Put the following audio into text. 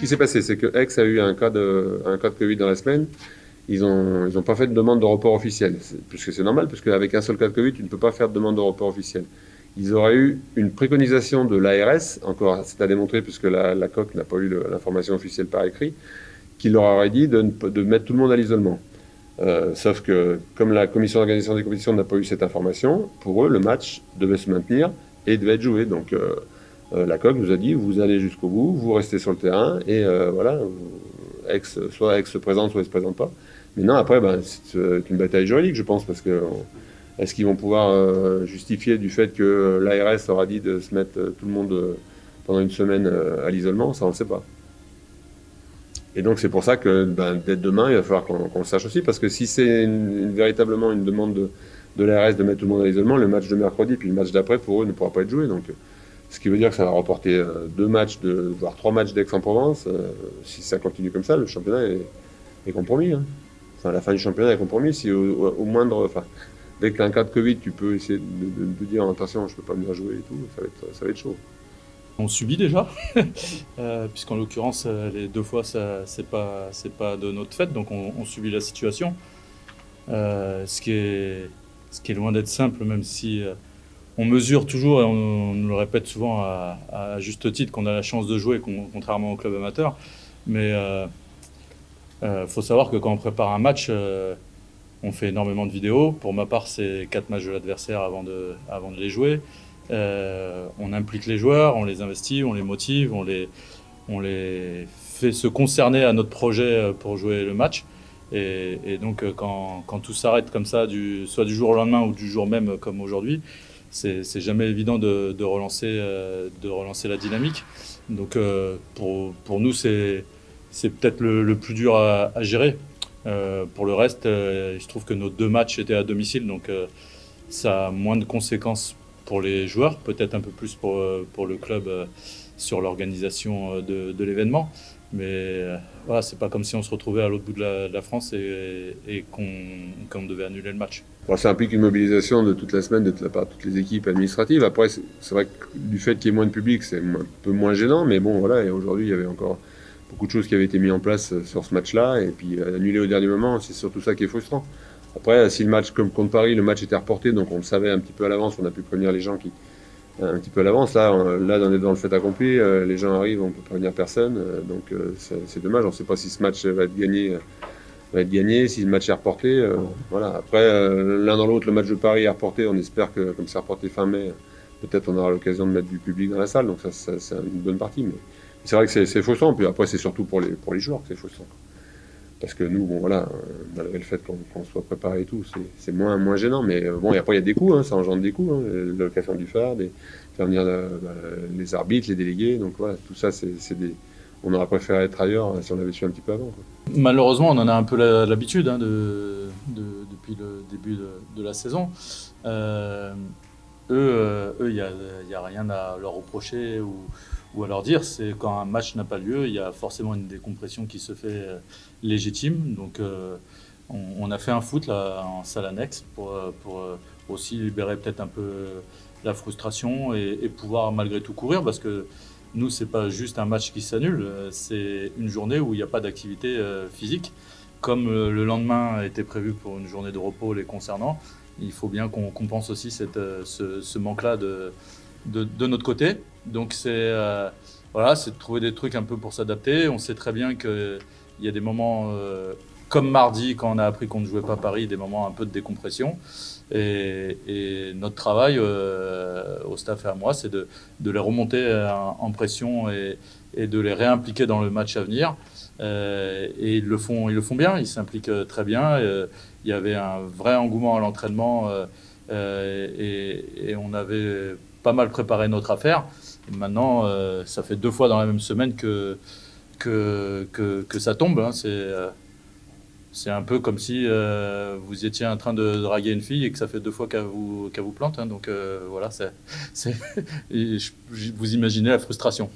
qui s'est passé, c'est que Aix a eu un cas de Covid dans la semaine. Ils ont pas fait de demande de report officiel, puisque c'est normal, parce qu'avec un seul cas de Covid, tu ne peux pas faire de demande de report officiel. Ils auraient eu une préconisation de l'ARS, encore c'est à démontrer, puisque la COC n'a pas eu l'information officielle par écrit, qui leur aurait dit de mettre tout le monde à l'isolement. Sauf que, comme la commission d'organisation des compétitions n'a pas eu cette information, pour eux, le match devait se maintenir et devait être joué. Donc, la COC nous a dit, vous allez jusqu'au bout, vous restez sur le terrain, et voilà, soit Aix se présente, soit il ne se présente pas. Mais non, après, c'est une bataille juridique, je pense, parce que est-ce qu'ils vont pouvoir justifier du fait que l'ARS aura dit de se mettre tout le monde pendant une semaine à l'isolement? Ça, on ne sait pas. Et donc, c'est pour ça que dès demain, il va falloir qu'on le sache aussi, parce que si c'est véritablement une demande de l'ARS de mettre tout le monde à l'isolement, le match de mercredi, puis le match d'après, pour eux, ne pourra pas être joué. Donc, ce qui veut dire que ça va reporter 2 matchs, voire 3 matchs d'Aix-en-Provence. Si ça continue comme ça, le championnat est compromis. Hein. Enfin, la fin du championnat est compromis. Si au moindre, enfin, dès que tu as un cas de Covid, tu peux essayer de dire attention, je ne peux pas venir jouer et tout, ça va être chaud. On subit déjà, puisqu'en l'occurrence, les 2 fois, c'est pas de notre fait, donc on subit la situation. Ce qui est loin d'être simple, même si on mesure toujours, et on nous le répète souvent à juste titre, qu'on a la chance de jouer, contrairement au club amateur. Mais faut savoir que quand on prépare un match, on fait énormément de vidéos. Pour ma part, c'est 4 matchs de l'adversaire avant de les jouer. On implique les joueurs, on les investit, on les motive, on les fait se concerner à notre projet pour jouer le match. Et donc quand tout s'arrête comme ça, soit du jour au lendemain ou du jour même comme aujourd'hui, c'est jamais évident de relancer la dynamique. Donc pour nous, c'est peut-être le plus dur à gérer. Pour le reste, je trouve que nos 2 matchs étaient à domicile, donc ça a moins de conséquences pour les joueurs, peut-être un peu plus pour le club sur l'organisation de l'événement. Mais voilà, c'est pas comme si on se retrouvait à l'autre bout de la France et qu'on devait annuler le match. Bon, ça implique une mobilisation de toute la semaine de la part de toutes les équipes administratives. Après, c'est vrai que du fait qu'il y ait moins de public, c'est un peu moins gênant, mais bon, voilà, et aujourd'hui, il y avait encore beaucoup de choses qui avaient été mises en place sur ce match-là, et puis annuler au dernier moment, c'est surtout ça qui est frustrant. Après, si le match, comme contre Paris, le match était reporté, donc on le savait un petit peu à l'avance, on a pu prévenir les gens un petit peu à l'avance. Là, on est dans le fait accompli, les gens arrivent, on peut prévenir personne, donc c'est dommage. On ne sait pas si ce match va être gagné, si le match est reporté. Voilà. Après, l'un dans l'autre, le match de Paris est reporté. On espère que, comme c'est reporté fin mai, peut-être on aura l'occasion de mettre du public dans la salle, donc ça c'est une bonne partie. Mais c'est vrai que c'est frustrant. Puis après, c'est surtout pour les joueurs que c'est frustrant. Parce que nous, bon voilà, malgré le fait qu'on soit préparé et tout, c'est moins gênant. Mais bon, et après il y a des coûts, hein, ça engendre des coûts, hein, la location du phare, faire venir les arbitres, les délégués. Donc voilà, tout ça, on aurait préféré être ailleurs si on avait su un petit peu avant, quoi. Malheureusement, on en a un peu l'habitude hein, depuis le début de la saison. Eux, il n'y a rien à leur reprocher ou à leur dire. C'est quand un match n'a pas lieu, il y a forcément une décompression qui se fait légitime. Donc, on a fait un foot là, en salle annexe pour aussi libérer peut-être un peu la frustration et pouvoir malgré tout courir, parce que nous, c'est pas juste un match qui s'annule, c'est une journée où il n'y a pas d'activité physique. Comme le lendemain était prévu pour une journée de repos les concernant, il faut bien qu'on compense aussi ce manque-là de notre côté. Donc voilà, c'est de trouver des trucs un peu pour s'adapter. On sait très bien qu'il y a des moments comme mardi, quand on a appris qu'on ne jouait pas Paris, des moments un peu de décompression. Et notre travail au staff et à moi, c'est de les remonter en pression et de les réimpliquer dans le match à venir. Et ils le font bien, ils s'impliquent très bien. Il y avait un vrai engouement à l'entraînement et on avait pas mal préparé notre affaire. Et maintenant, ça fait 2 fois dans la même semaine que ça tombe. Hein. C'est un peu comme si vous étiez en train de draguer une fille et que ça fait 2 fois qu'elle vous plante. Hein. Donc voilà, vous imaginez la frustration.